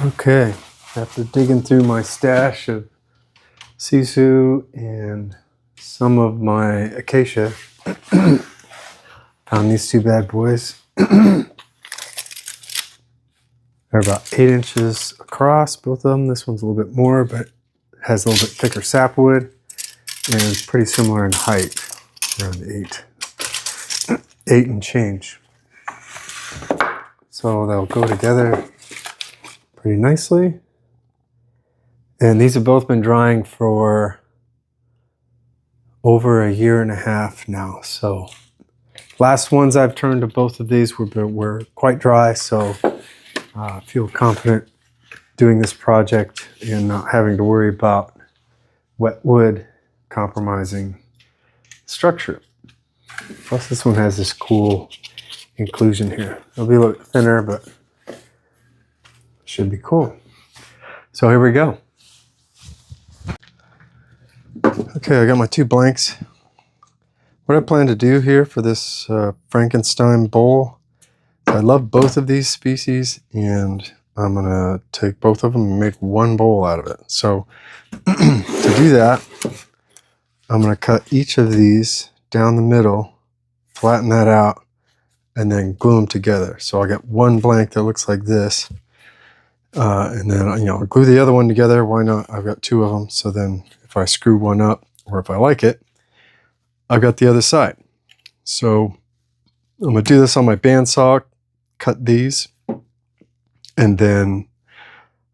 Okay, after digging through my stash of Sissoo and some of my Acacia, found these two bad boys. They're about 8 inches across, both of them. This one's a little bit more, but has a little bit thicker sapwood and it's pretty similar in height, around 8 and change. So they'll go together pretty nicely. And these have both been drying for over 1.5 years now. So last ones I've turned to both of these were quite dry, so I feel confident doing this project and not having to worry about wet wood compromising structure. Plus this one has this cool inclusion here. It'll be a little bit thinner, but should be cool. So here we go. Okay, I got my 2 blanks. What I plan to do here for this Frankenstein bowl, I love both of these species and I'm gonna take both of them and make one bowl out of it. So to do that, I'm gonna cut each of these down the middle, flatten that out, and then glue them together. So I'll get one blank that looks like this. And then, I'll glue the other one together. Why not? I've got 2 of them. So then if I screw one up, or if I like it, I've got the other side. So I'm going to do this on my bandsaw, cut these, and then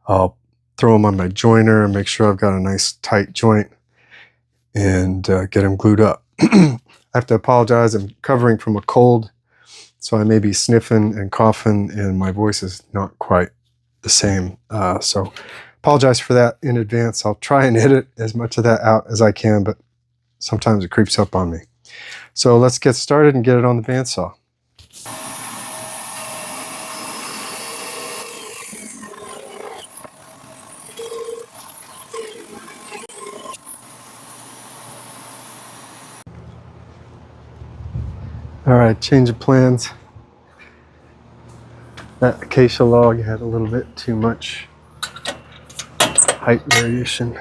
I'll throw them on my joiner and make sure I've got a nice tight joint and get them glued up. I have to apologize. I'm recovering from a cold, so I may be sniffing and coughing and my voice is not quite the same. So apologize for that in advance. I'll try and edit as much of that out as I can, but sometimes it creeps up on me. So let's get started and get it on the bandsaw. All right, change of plans. That acacia log had a little bit too much height variation.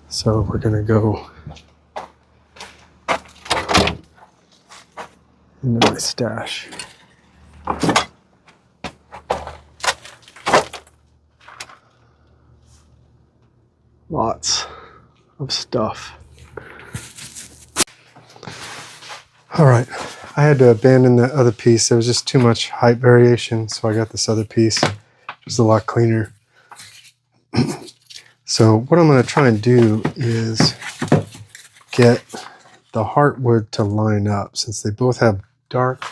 So we're gonna go into my stash. Lots of stuff. All right, I had to abandon that other piece. There was just too much height variation, so I got this other piece, which is a lot cleaner. So what I'm going to try and do is get the heartwood to line up, since they both have dark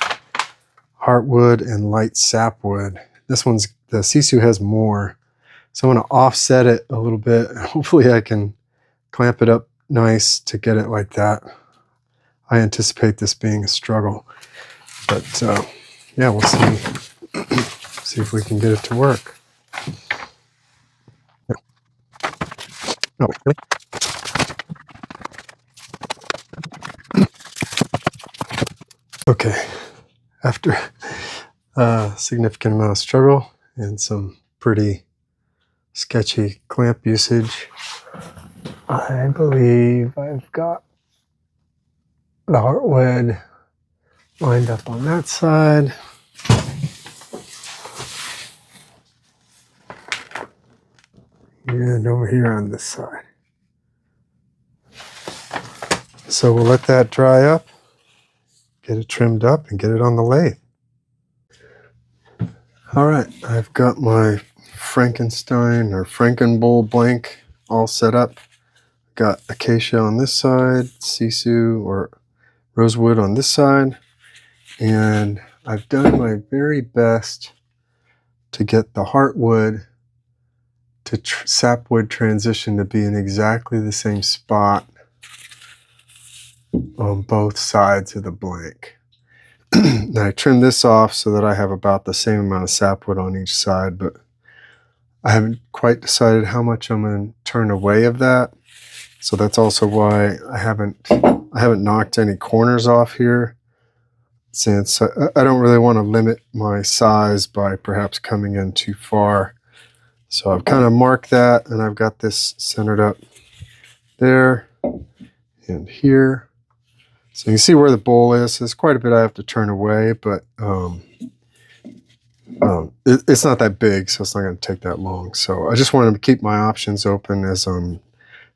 heartwood and light sapwood. The Sissoo has more. So I'm going to offset it a little bit. Hopefully I can clamp it up nice to get it like that. I anticipate this being a struggle, but yeah, we'll see. See if we can get it to work. Oh, really? Okay, after a significant amount of struggle and some pretty sketchy clamp usage, I believe I've got the heartwood lined up on that side. And over here on this side. So we'll let that dry up, get it trimmed up, and get it on the lathe. All right, I've got my Frankenstein or Frankenbowl blank all set up. Got Acacia on this side, Sissoo or rosewood on this side, and I've done my very best to get the heartwood to sapwood transition to be in exactly the same spot on both sides of the blank. Now I trimmed this off so that I have about the same amount of sapwood on each side, but I haven't quite decided how much I'm going to turn away of that. So that's also why I haven't knocked any corners off here, since I don't really want to limit my size by perhaps coming in too far So I've kind of marked that, and I've got this centered up there and here. So you can see where the bowl is. There's quite a bit I have to turn away, but it's not that big, so it's not going to take that long. So I just wanted to keep my options open as I'm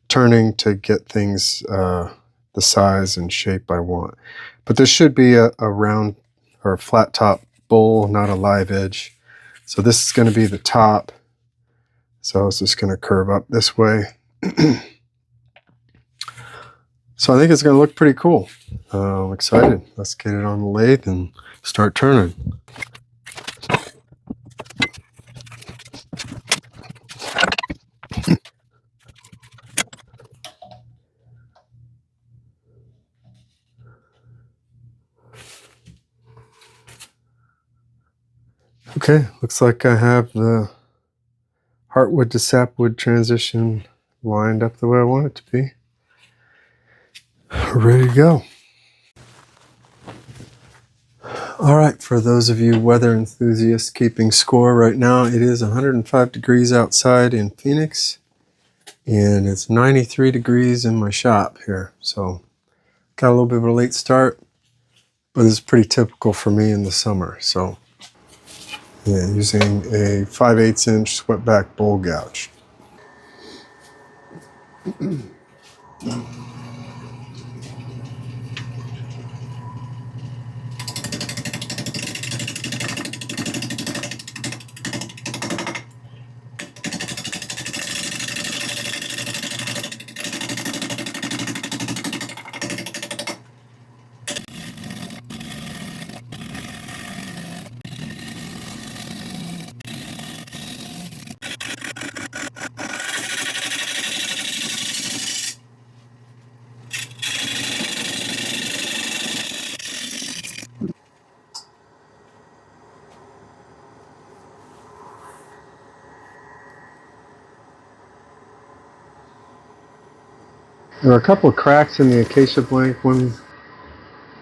turning to get things the size and shape I want. But this should be a round or a flat top bowl, not a live edge. So this is going to be the top. So it's just going to curve up this way. So I think it's going to look pretty cool. I'm excited. Let's get it on the lathe and start turning. Okay, looks like I have the heartwood to sapwood transition lined up the way I want it to be. Ready to go. All right, for those of you weather enthusiasts keeping score right now, it is 105 degrees outside in Phoenix, and it's 93 degrees in my shop here. So got a little bit of a late start, but it's pretty typical for me in the summer. So yeah, using a 5/8 inch swept back bowl gouge. There are a couple of cracks in the Acacia blank, one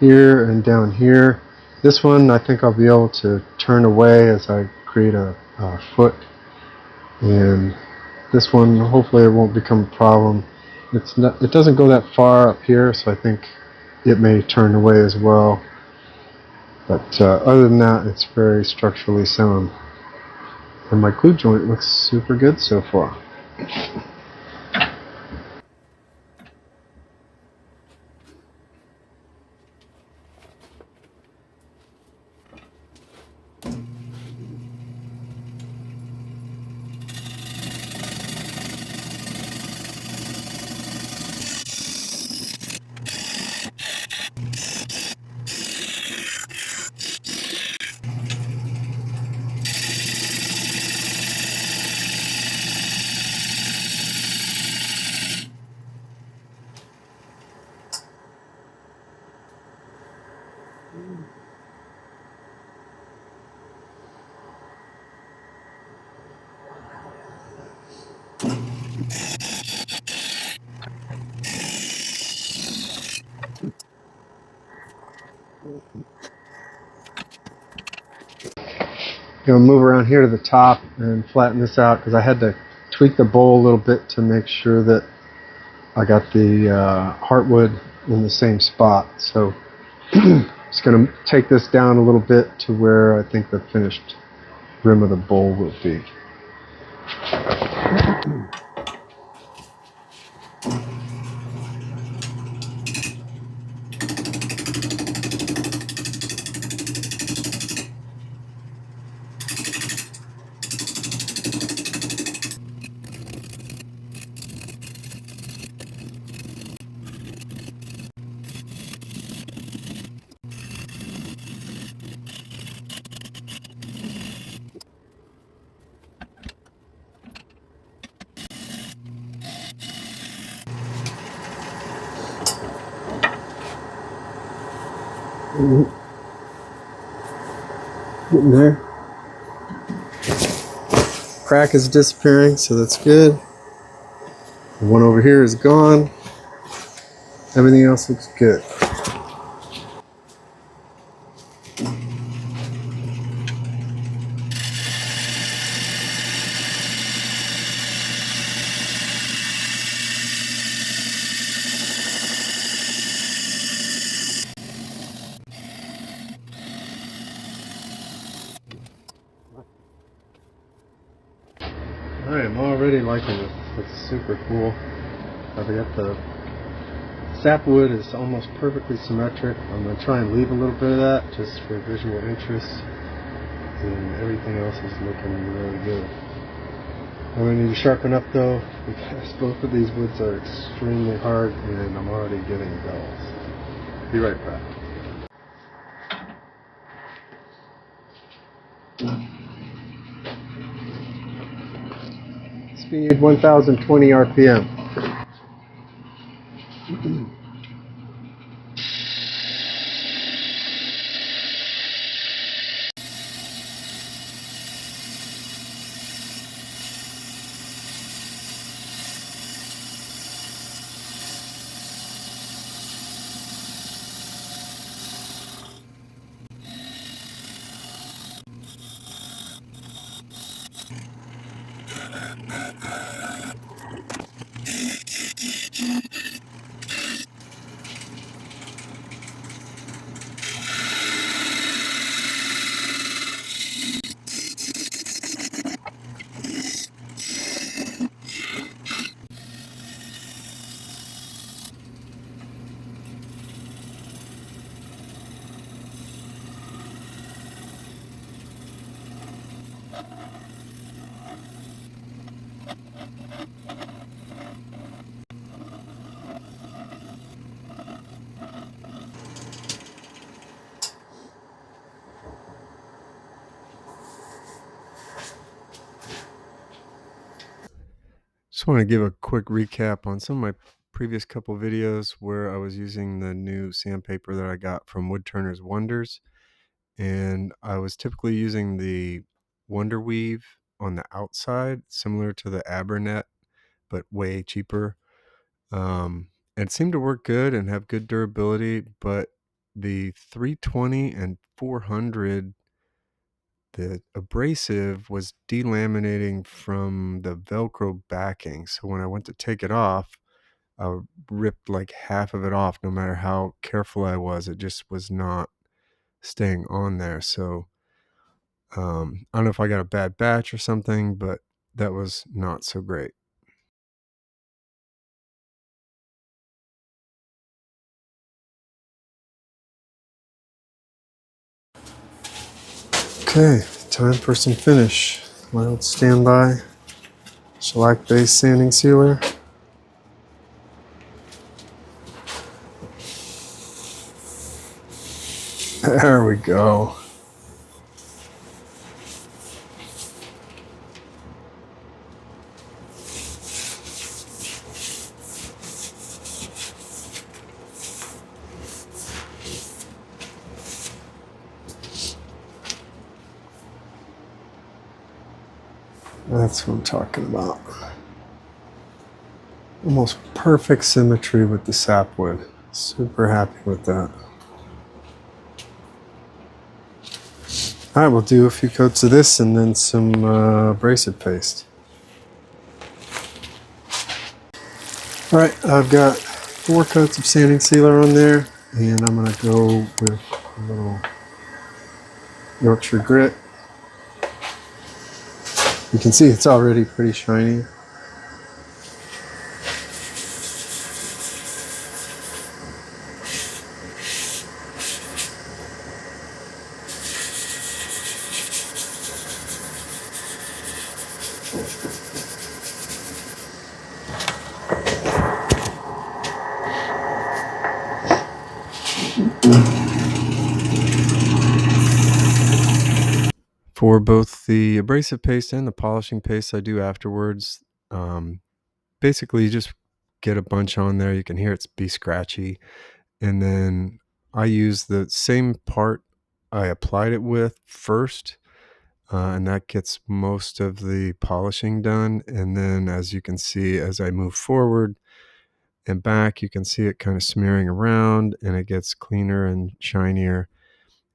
here and down here. This one I think I'll be able to turn away as I create a foot, and this one hopefully it won't become a problem. It doesn't go that far up here, so I think it may turn away as well. But other than that, it's very structurally sound. And my glue joint looks super good so far. Gonna move around here to the top and flatten this out because I had to tweak the bowl a little bit to make sure that I got the heartwood in the same spot. So just gonna take this down a little bit to where I think the finished rim of the bowl will be. Getting there. Crack is disappearing, so that's good. The one over here is gone. Everything else looks good. I am already liking this. It's super cool. I've got the sapwood is almost perfectly symmetric. I'm going to try and leave a little bit of that just for visual interest. And everything else is looking really good. I'm going to need to sharpen up though, because both of these woods are extremely hard and I'm already getting dulls. Be right back. Speed 1020 RPM. Just want to give a quick recap on some of my previous couple videos where I was using the new sandpaper that I got from Woodturner's Wonders. And I was typically using the Wonder Weave on the outside, similar to the Abernet, but way cheaper. It seemed to work good and have good durability, but the 320 and 400, the abrasive was delaminating from the Velcro backing. So when I went to take it off, I ripped like half of it off. No matter how careful I was, it just was not staying on there. So I don't know if I got a bad batch or something, but that was not so great. Okay, time for some finish. My old standby shellac base sanding sealer. There we go. That's what I'm talking about. Almost perfect symmetry with the sapwood. Super happy with that. All right, we'll do a few coats of this and then some abrasive paste. All right, I've got 4 coats of sanding sealer on there, and I'm gonna go with a little Yorkshire grit. You can see it's already pretty shiny. For both the abrasive paste and the polishing paste I do afterwards, basically you just get a bunch on there. You can hear it be scratchy. And then I use the same part I applied it with first, and that gets most of the polishing done. And then as you can see, as I move forward and back, you can see it kind of smearing around and it gets cleaner and shinier.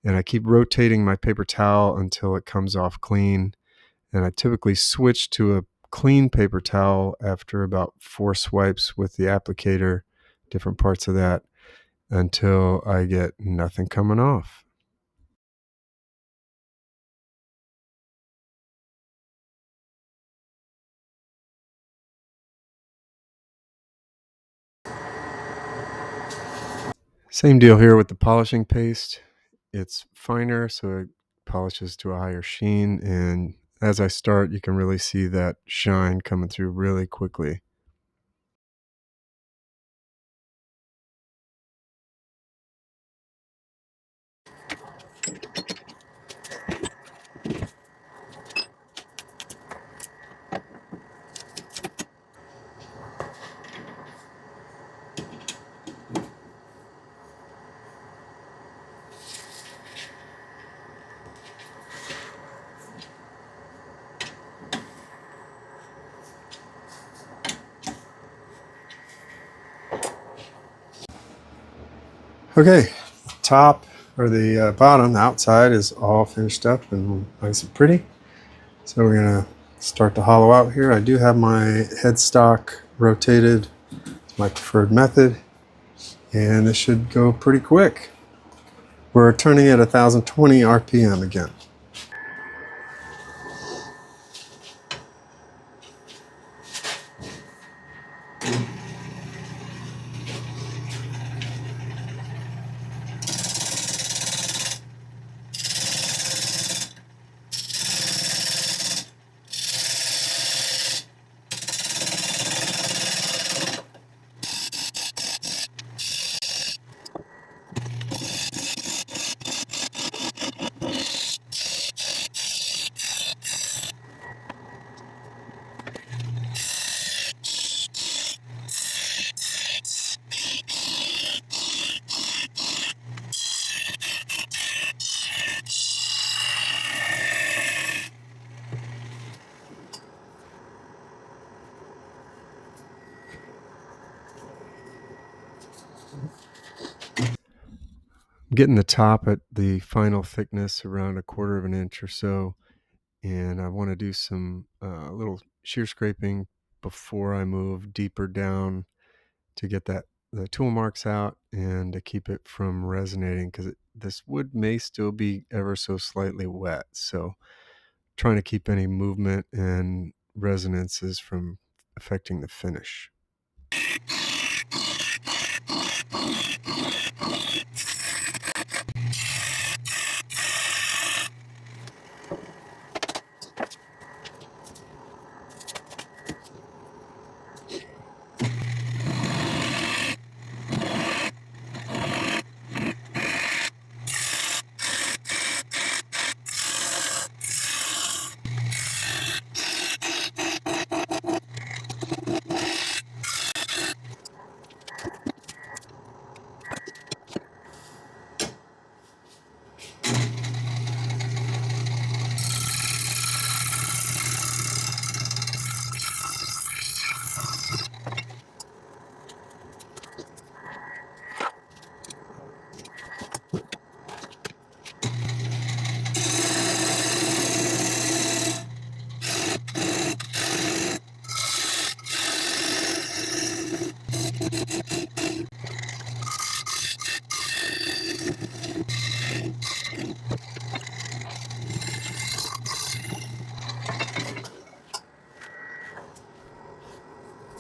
And I keep rotating my paper towel until it comes off clean. And I typically switch to a clean paper towel after about 4 swipes with the applicator, different parts of that, until I get nothing coming off. Same deal here with the polishing paste. It's finer, so it polishes to a higher sheen, and as I start, you can really see that shine coming through really quickly. Okay, top or the bottom, the outside is all finished up and nice and pretty. So we're gonna start to hollow out here. I do have my headstock rotated. It's my preferred method, and this should go pretty quick. We're turning at 1020 RPM again. Getting the top at the final thickness around 1/4 of an inch or so, and I want to do some little shear scraping before I move deeper down to get the tool marks out and to keep it from resonating, because this wood may still be ever so slightly wet, so trying to keep any movement and resonances from affecting the finish.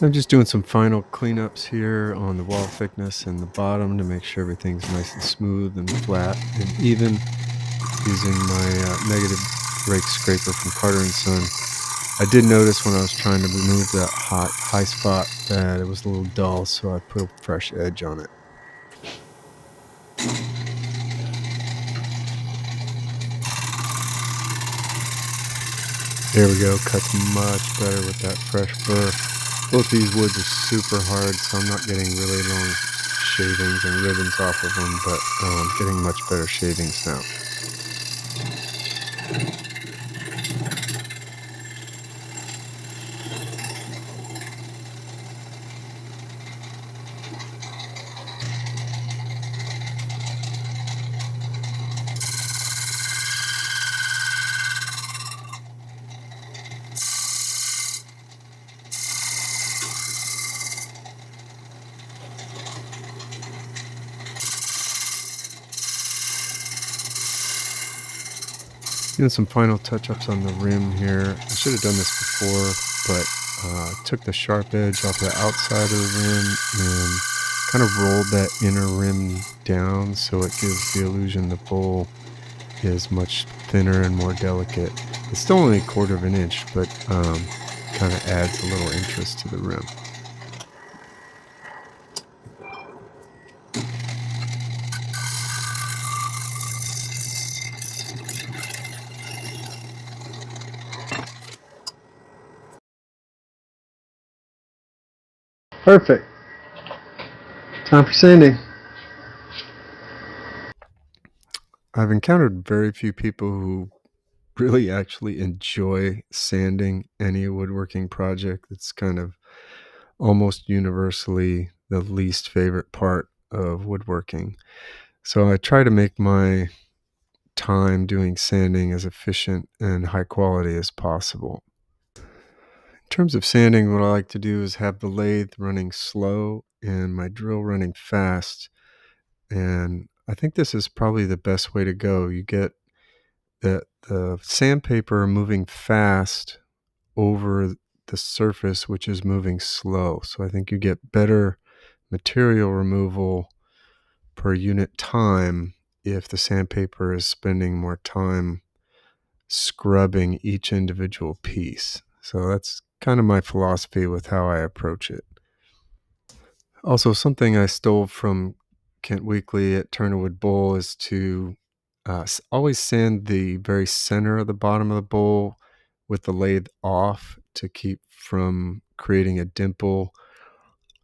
I'm just doing some final cleanups here on the wall thickness and the bottom to make sure everything's nice and smooth and flat and even, using my negative rake scraper from Carter & Son. I did notice when I was trying to remove that high spot that it was a little dull, so I put a fresh edge on it. There we go, cuts much better with that fresh burr. Both these woods are super hard, so I'm not getting really long shavings and ribbons off of them, but getting much better shavings now. Doing some final touch-ups on the rim here. I should have done this before, but took the sharp edge off the outside of the rim and kind of rolled that inner rim down so it gives the illusion the bowl is much thinner and more delicate. It's still only 1/4 of an inch, but kind of adds a little interest to the rim. Perfect. Time for sanding. I've encountered very few people who really actually enjoy sanding any woodworking project. It's kind of almost universally the least favorite part of woodworking. So I try to make my time doing sanding as efficient and high quality as possible. In terms of sanding, what I like to do is have the lathe running slow and my drill running fast. And I think this is probably the best way to go. You get the sandpaper moving fast over the surface, which is moving slow. So I think you get better material removal per unit time if the sandpaper is spending more time scrubbing each individual piece. So that's kind of my philosophy with how I approach it. Also, something I stole from Kent Weekly at Turnerwood Bowl is to always sand the very center of the bottom of the bowl with the lathe off to keep from creating a dimple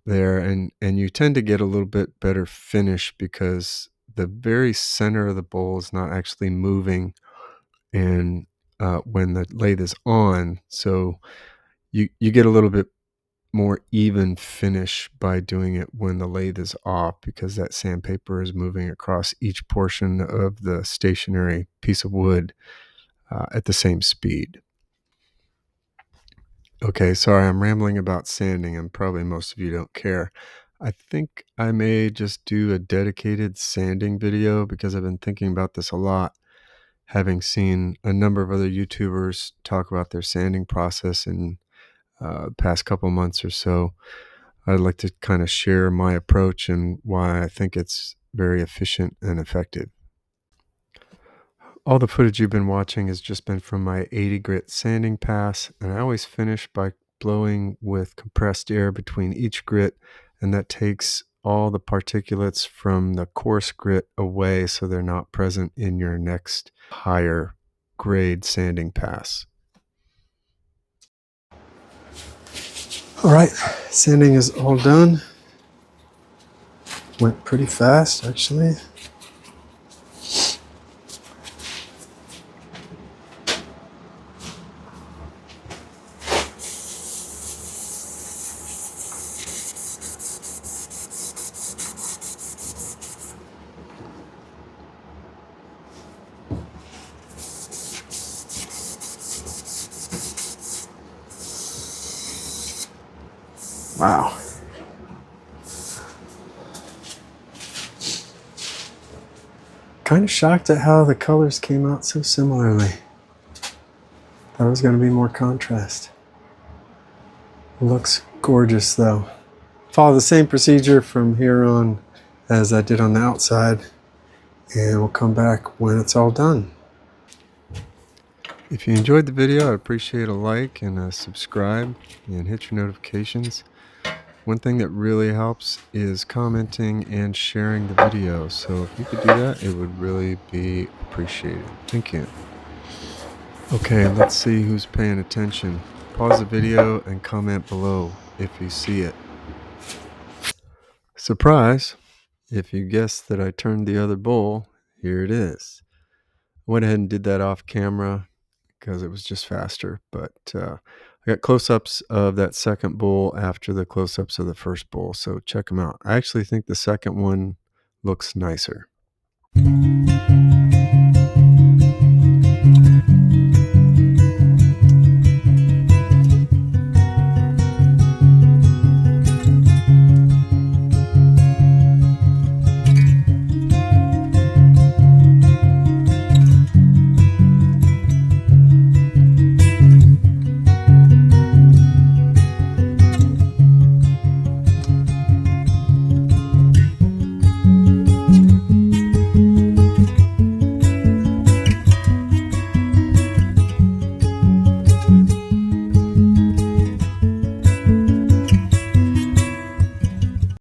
there. And you tend to get a little bit better finish because the very center of the bowl is not actually moving and when the lathe is on. So you get a little bit more even finish by doing it when the lathe is off because that sandpaper is moving across each portion of the stationary piece of wood at the same speed. Okay, sorry, I'm rambling about sanding, and probably most of you don't care. I think I may just do a dedicated sanding video because I've been thinking about this a lot, having seen a number of other YouTubers talk about their sanding process in past couple months or so. I'd like to kind of share my approach and why I think it's very efficient and effective. All the footage you've been watching has just been from my 80 grit sanding pass, and I always finish by blowing with compressed air between each grit, and that takes all the particulates from the coarse grit away so they're not present in your next higher grade sanding pass. All right, sanding is all done. Went pretty fast, actually. Wow. Kind of shocked at how the colors came out so similarly. Thought it was going to be more contrast. Looks gorgeous though. Follow the same procedure from here on as I did on the outside, and we'll come back when it's all done. If you enjoyed the video, I'd appreciate a like and a subscribe and hit your notifications. One thing that really helps is commenting and sharing the video. So if you could do that, it would really be appreciated. Thank you. Okay, let's see who's paying attention. Pause the video and comment below if you see it. Surprise! If you guessed that I turned the other bowl, here it is. I went ahead and did that off camera because it was just faster, but I got close-ups of that second bowl after the close-ups of the first bowl, so check them out. I actually think the second one looks nicer.